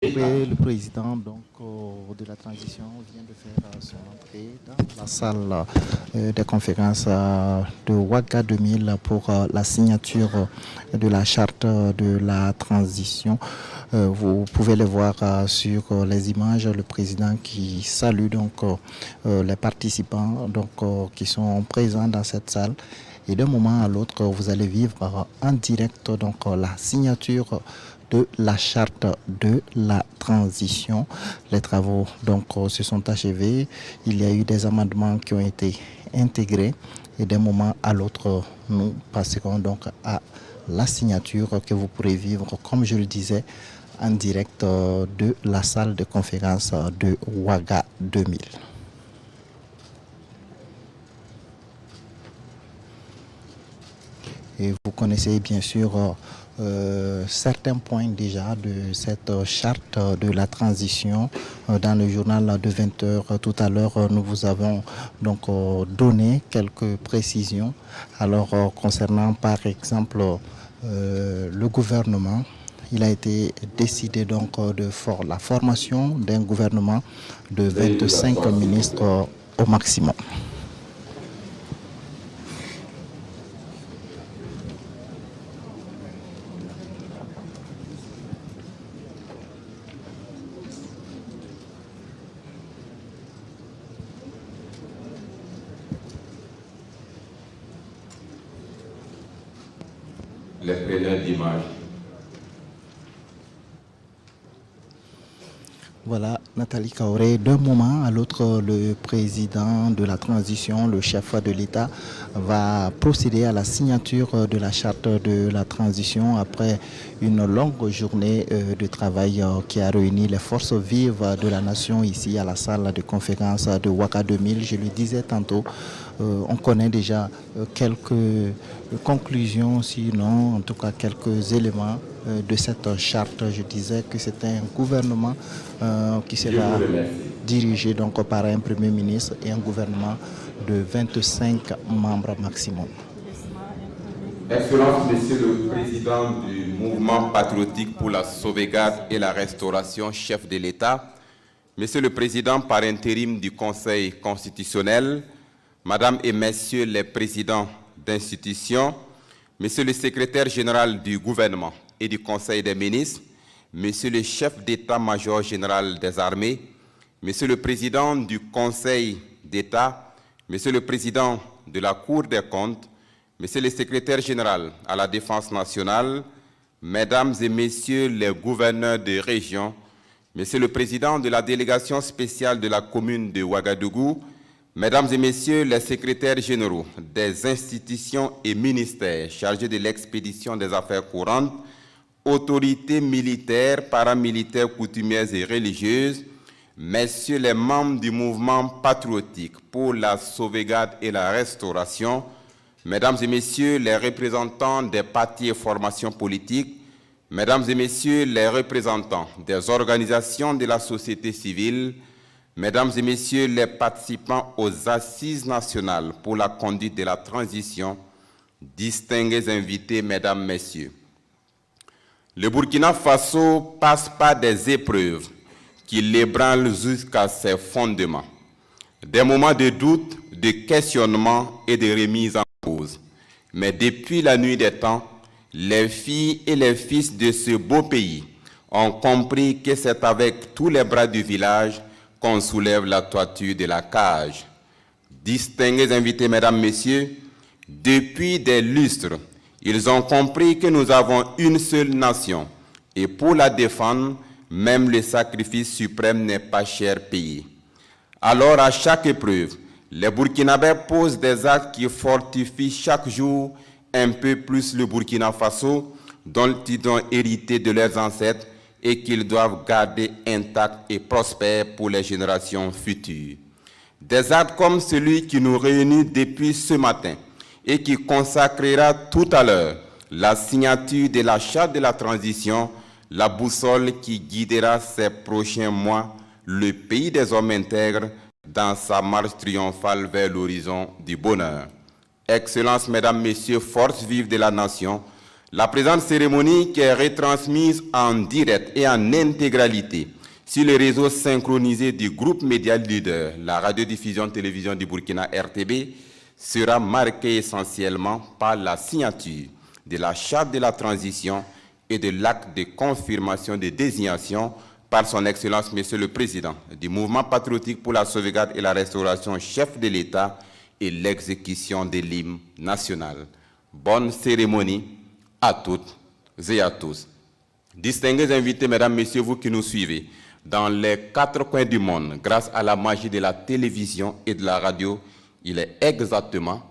Le président de la transition vient de faire son entrée dans la salle de conférence de Ouaga 2000 pour la signature de la charte de la transition. Vous pouvez le voir sur les images, le président qui salue les participants qui sont présents dans cette salle. Et d'un moment à l'autre, vous allez vivre en direct la signature de la charte de la transition. Les travaux se sont achevés. Il y a eu des amendements qui ont été intégrés et d'un moment à l'autre, nous passerons à la signature que vous pourrez vivre, comme je le disais, en direct de la salle de conférence de Ouaga 2000. Et vous connaissez bien sûr certains points déjà de cette charte de la transition dans le journal de 20 h. Tout à l'heure, nous vous avons donné quelques précisions. Alors, concernant par exemple le gouvernement, il a été décidé de la formation d'un gouvernement de 25 ministres au maximum. Les preneurs d'images. Voilà, Nathalie Kaoré. D'un moment à l'autre, le président de la transition, le chef de l'État, va procéder à la signature de la charte de la transition après une longue journée de travail qui a réuni les forces vives de la nation ici à la salle de conférence de Ouaga 2000. Je le disais tantôt, on connaît déjà quelques conclusions, sinon en tout cas quelques éléments de cette charte. Je disais que c'était un gouvernement qui sera dirigé par un premier ministre et un gouvernement de 25 membres maximum. Excellence, Monsieur le Président du Mouvement patriotique pour la sauvegarde et la restauration, chef de l'État, Monsieur le Président par intérim du Conseil constitutionnel, Madame et Messieurs les présidents d'institutions, Monsieur le secrétaire général du gouvernement et du Conseil des ministres, Monsieur le chef d'état-major général des armées, Monsieur le président du Conseil d'État, Monsieur le président de la Cour des comptes, Monsieur le secrétaire général à la Défense nationale, Mesdames et Messieurs les gouverneurs de région, Monsieur le président de la délégation spéciale de la commune de Ouagadougou, Mesdames et Messieurs les secrétaires généraux des institutions et ministères chargés de l'expédition des affaires courantes, autorités militaires, paramilitaires, coutumières et religieuses, Messieurs les membres du mouvement patriotique pour la sauvegarde et la restauration, Mesdames et Messieurs les représentants des partis et formations politiques, Mesdames et Messieurs les représentants des organisations de la société civile, Mesdames et Messieurs les participants aux Assises nationales pour la conduite de la transition, distingués invités, Mesdames, Messieurs. Le Burkina Faso passe par des épreuves qui l'ébranlent jusqu'à ses fondements. Des moments de doute, de questionnement et de remise en cause. Mais depuis la nuit des temps, les filles et les fils de ce beau pays ont compris que c'est avec tous les bras du village qu'on soulève la toiture de la cage. Distingués invités, Mesdames, Messieurs, depuis des lustres, ils ont compris que nous avons une seule nation et pour la défendre, même le sacrifice suprême n'est pas cher payé. Alors, à chaque épreuve, les Burkinabés posent des actes qui fortifient chaque jour un peu plus le Burkina Faso, dont ils ont hérité de leurs ancêtres et qu'ils doivent garder intact et prospère pour les générations futures. Des actes comme celui qui nous réunit depuis ce matin et qui consacrera tout à l'heure la signature de la charte de la transition, la boussole qui guidera ces prochains mois le pays des hommes intègres dans sa marche triomphale vers l'horizon du bonheur. Excellences, Mesdames, Messieurs, forces vives de la nation, La présente cérémonie qui est retransmise en direct et en intégralité sur le réseau synchronisé du groupe Média Leader, la radiodiffusion-télévision du Burkina RTB, sera marquée essentiellement par la signature de la charte de la transition et de l'acte de confirmation de désignation par son Excellence, Monsieur le Président du Mouvement patriotique pour la sauvegarde et la restauration, chef de l'État, et l'exécution de l'hymne national. Bonne cérémonie à toutes et à tous. Distingués invités, mesdames, messieurs, vous qui nous suivez, dans les 4 coins du monde, grâce à la magie de la télévision et de la radio, il est exactement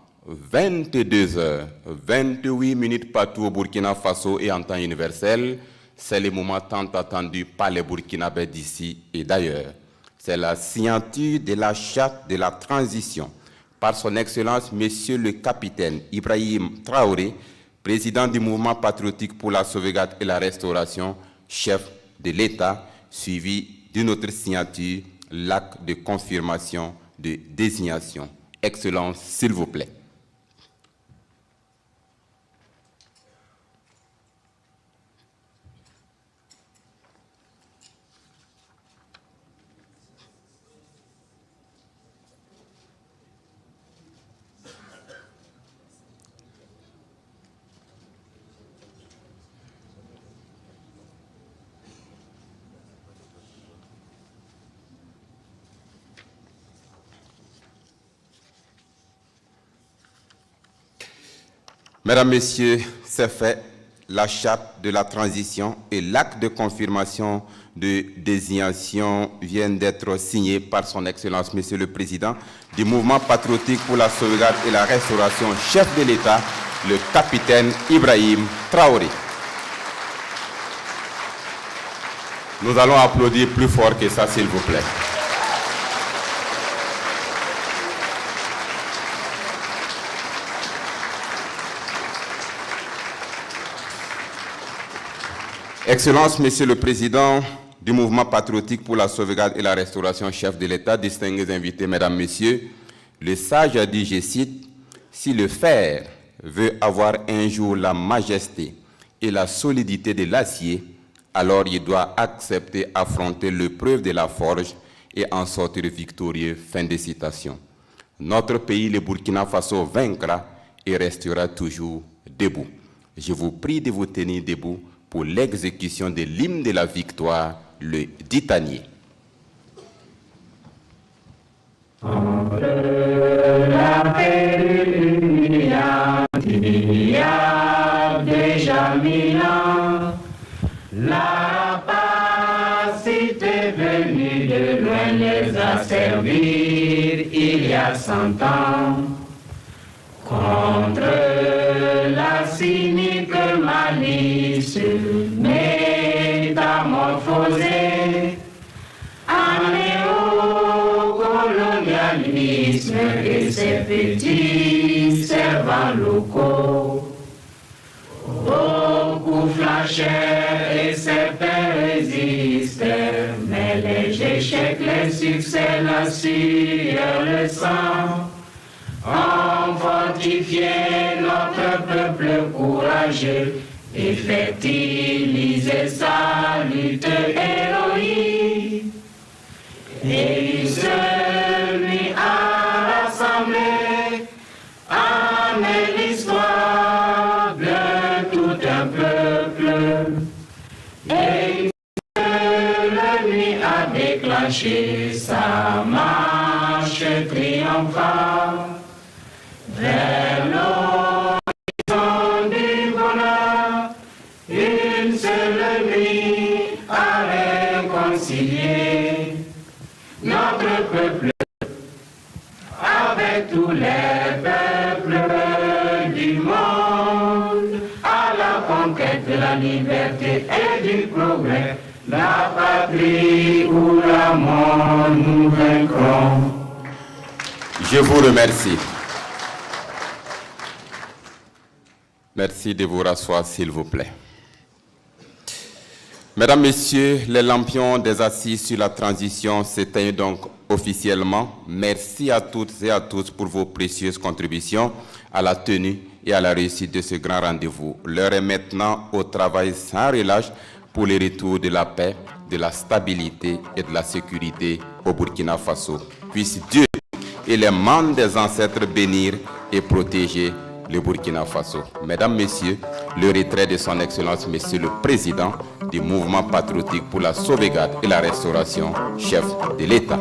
22h28 partout au Burkina Faso et en temps universel. C'est le moment tant attendu par les Burkinabés d'ici et d'ailleurs. C'est la signature de la charte de la transition par son Excellence, Monsieur le Capitaine Ibrahim Traoré, président du Mouvement patriotique pour la sauvegarde et la restauration, chef de l'État, suivi d'une autre signature, l'acte de confirmation de désignation. Excellence, s'il vous plaît. Mesdames, Messieurs, c'est fait. La charte de la transition et l'acte de confirmation de désignation viennent d'être signés par son Excellence, Monsieur le Président du Mouvement patriotique pour la sauvegarde et la restauration, chef de l'État, le capitaine Ibrahim Traoré. Nous allons applaudir plus fort que ça, s'il vous plaît. Excellence, Monsieur le Président du Mouvement patriotique pour la sauvegarde et la restauration, chef de l'État, distingués invités, Mesdames, Messieurs, le sage a dit, je cite, « Si le fer veut avoir un jour la majesté et la solidité de l'acier, alors il doit accepter affronter l'épreuve de la forge et en sortir victorieux. » Fin de citation. Notre pays, le Burkina Faso, vaincra et restera toujours debout. Je vous prie de vous tenir debout pour l'exécution de l'hymne de la victoire, le Ditanier. Entre la paix il y a déjà 1000 ans, la rapacité venue de loin les a servis il y a 100 ans. Contre la cynique malice métamorphosée, un néocolonialisme et ses petits servants locaux. Beaucoup flashèrent et certains résistèrent, mais les échecs, les succès, la sueur, le sang ont fortifié notre peuple courageux et fertilisé sa lutte héroïque. Et il se lui a rassemblé en l'histoire de tout un peuple. Et il se lui a déclenché sa marche triomphale vers l'horizon du bonheur, une seule nuit à réconcilier notre peuple avec tous les peuples du monde, à la conquête de la liberté et du progrès, la patrie ou la mort nous vaincrons. Je vous remercie. Merci de vous rasseoir, s'il vous plaît. Mesdames, Messieurs, les lampions des assises sur la transition s'éteignent donc officiellement. Merci à toutes et à tous pour vos précieuses contributions à la tenue et à la réussite de ce grand rendez-vous. L'heure est maintenant au travail sans relâche pour le retour de la paix, de la stabilité et de la sécurité au Burkina Faso. Puisse Dieu et les membres des ancêtres bénir et protéger le Burkina Faso. Mesdames, Messieurs, le retrait de son Excellence, Monsieur le Président du Mouvement patriotique pour la sauvegarde et la restauration, chef de l'État.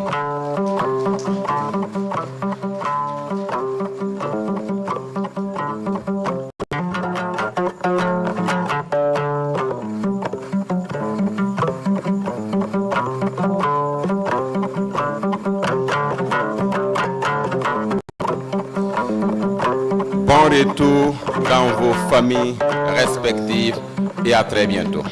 Bon retour dans vos familles respectives et à très bientôt.